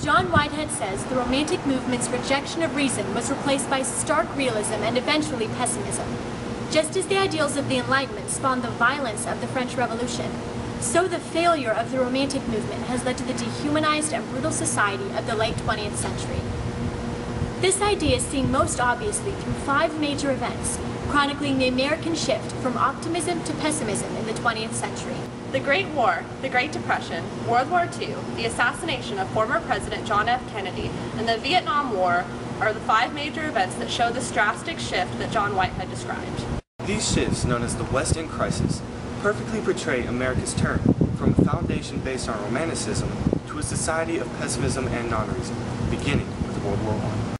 John Whitehead says the Romantic movement's rejection of reason was replaced by stark realism and eventually pessimism. Just as the ideals of the Enlightenment spawned the violence of the French Revolution, so the failure of the Romantic movement has led to the dehumanized and brutal society of the late 20th century. This idea is seen most obviously through 5 major events, chronicling the American shift from optimism to pessimism in the 20th century. The Great War, the Great Depression, World War II, the assassination of former President John F. Kennedy, and the Vietnam War are the 5 major events that show this drastic shift that John Whitehead described. These shifts, known as the West End crisis, perfectly portray America's turn from a foundation based on romanticism to a society of pessimism and non-reason, beginning with World War I.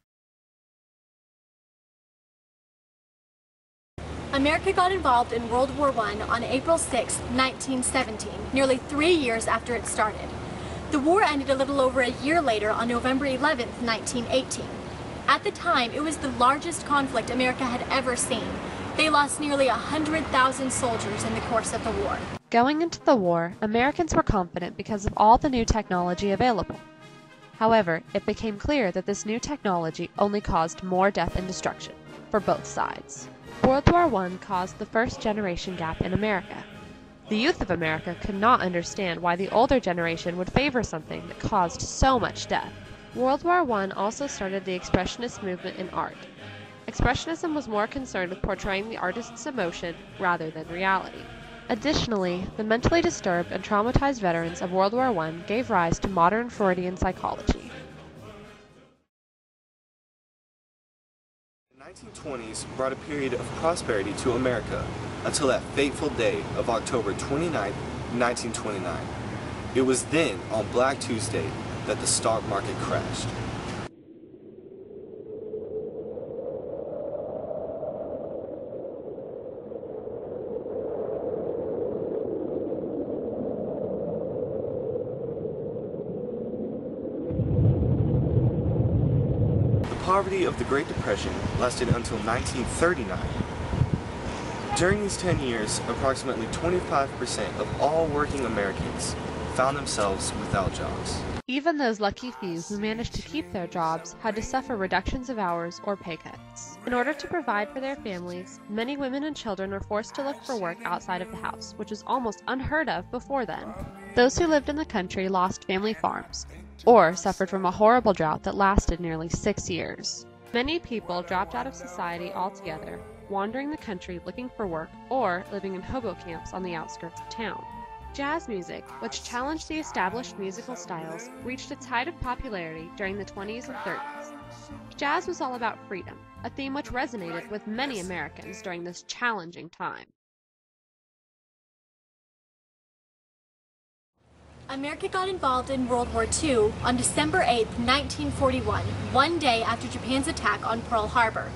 America got involved in World War I on April 6, 1917, nearly 3 years after it started. The war ended a little over a year later on November 11, 1918. At the time, it was the largest conflict America had ever seen. They lost nearly 100,000 soldiers in the course of the war. Going into the war, Americans were confident because of all the new technology available. However, it became clear that this new technology only caused more death and destruction, for both sides. World War I caused the first generation gap in America. The youth of America could not understand why the older generation would favor something that caused so much death. World War I also started the Expressionist movement in art. Expressionism was more concerned with portraying the artist's emotion rather than reality. Additionally, the mentally disturbed and traumatized veterans of World War I gave rise to modern Freudian psychology. The 1920s brought a period of prosperity to America until that fateful day of October 29, 1929. It was then, on Black Tuesday, that the stock market crashed. The poverty of the Great Depression lasted until 1939. During these 10 years, approximately 25% of all working Americans found themselves without jobs. Even those lucky few who managed to keep their jobs had to suffer reductions of hours or pay cuts. In order to provide for their families, many women and children were forced to look for work outside of the house, which was almost unheard of before then. Those who lived in the country lost family farms, or suffered from a horrible drought that lasted nearly 6 years. Many people dropped out of society altogether, wandering the country looking for work or living in hobo camps on the outskirts of town. Jazz music, which challenged the established musical styles, reached its height of popularity during the 20s and 30s. Jazz was all about freedom, a theme which resonated with many Americans during this challenging time. America got involved in World War II on December 8, 1941, one day after Japan's attack on Pearl Harbor.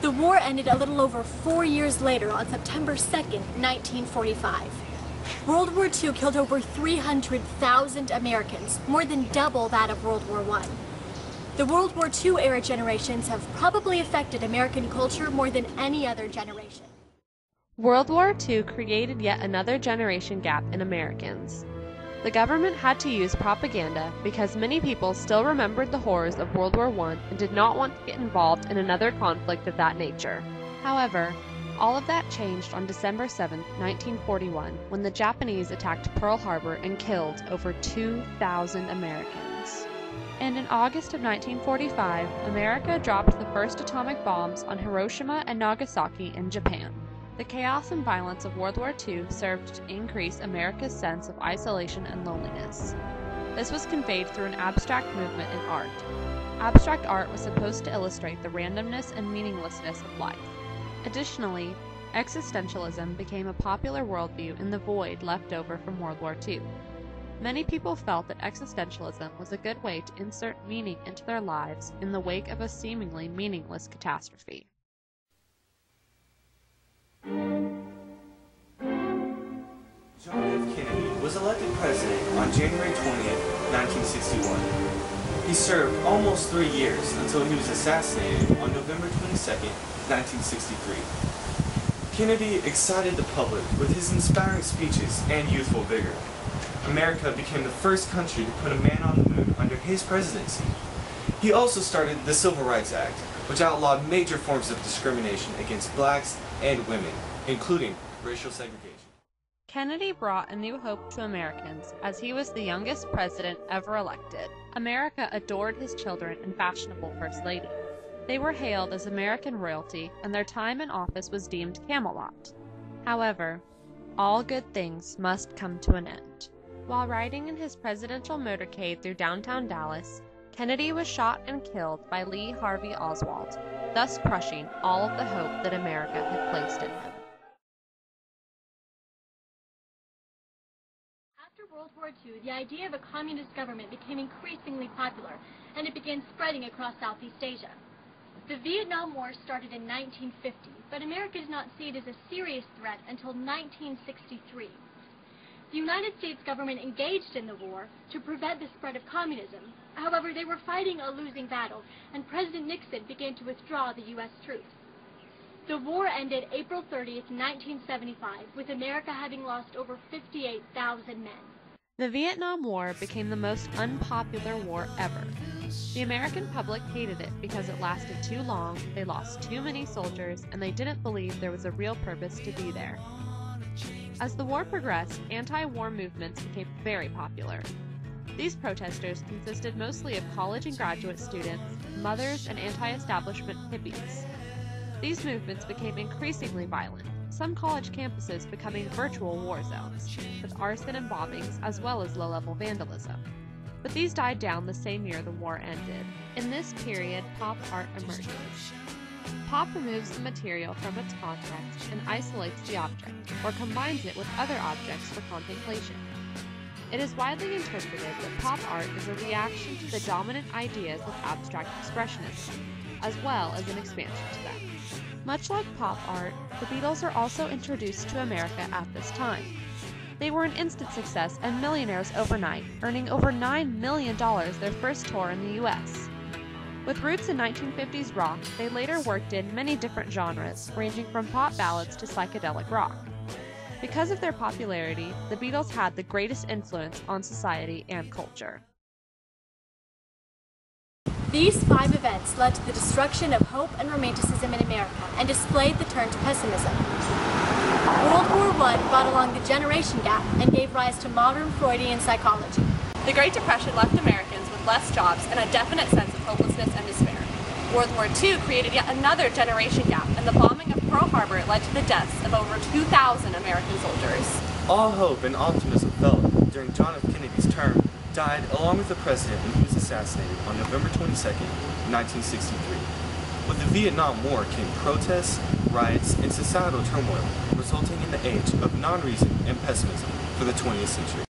The war ended a little over 4 years later on September 2, 1945. World War II killed over 300,000 Americans, more than double that of World War I. The World War II era generations have probably affected American culture more than any other generation. World War II created yet another generation gap in Americans. The government had to use propaganda because many people still remembered the horrors of World War I and did not want to get involved in another conflict of that nature. However, all of that changed on December 7, 1941, when the Japanese attacked Pearl Harbor and killed over 2,000 Americans. And in August of 1945, America dropped the first atomic bombs on Hiroshima and Nagasaki in Japan. The chaos and violence of World War II served to increase America's sense of isolation and loneliness. This was conveyed through an abstract movement in art. Abstract art was supposed to illustrate the randomness and meaninglessness of life. Additionally, existentialism became a popular worldview in the void left over from World War II. Many people felt that existentialism was a good way to insert meaning into their lives in the wake of a seemingly meaningless catastrophe. John F. Kennedy was elected president on January 20th, 1961. He served almost 3 years until he was assassinated on November 22nd, 1963. Kennedy excited the public with his inspiring speeches and youthful vigor. America became the first country to put a man on the moon under his presidency. He also started the Civil Rights Act, which outlawed major forms of discrimination against blacks and women, including racial segregation. Kennedy brought a new hope to Americans as he was the youngest president ever elected. America adored his children and fashionable First Lady. They were hailed as American royalty, and their time in office was deemed Camelot. However, all good things must come to an end. While riding in his presidential motorcade through downtown Dallas, Kennedy was shot and killed by Lee Harvey Oswald, thus crushing all of the hope that America had placed in him. After World War II, the idea of a communist government became increasingly popular, and it began spreading across Southeast Asia. The Vietnam War started in 1950, but America did not see it as a serious threat until 1963. The United States government engaged in the war to prevent the spread of communism. However, they were fighting a losing battle, and President Nixon began to withdraw the U.S. troops. The war ended April 30th, 1975, with America having lost over 58,000 men. The Vietnam War became the most unpopular war ever. The American public hated it because it lasted too long, they lost too many soldiers, and they didn't believe there was a real purpose to be there. As the war progressed, anti-war movements became very popular. These protesters consisted mostly of college and graduate students, mothers, and anti-establishment hippies. These movements became increasingly violent, some college campuses becoming virtual war zones, with arson and bombings as well as low-level vandalism. But these died down the same year the war ended. In this period, pop art emerges. Pop removes the material from its context and isolates the object, or combines it with other objects for contemplation. It is widely interpreted that pop art is a reaction to the dominant ideas of abstract expressionism, as well as an expansion to them. Much like pop art, the Beatles are also introduced to America at this time. They were an instant success and millionaires overnight, earning over $9 million their first tour in the U.S. With roots in 1950s rock, they later worked in many different genres, ranging from pop ballads to psychedelic rock. Because of their popularity, the Beatles had the greatest influence on society and culture. These 5 events led to the destruction of hope and romanticism in America and displayed the turn to pessimism. World War I brought along the generation gap and gave rise to modern Freudian psychology. The Great Depression left Americans with less jobs and a definite sense of hopelessness and despair. World War II created yet another generation gap, and the bombing of Pearl Harbor led to the deaths of over 2,000 American soldiers. All hope and optimism felt during John F. Kennedy's term died along with the president when he was assassinated on November 22, 1963. With the Vietnam War came protests, riots, and societal turmoil, resulting in the age of non-reason and pessimism for the 20th century.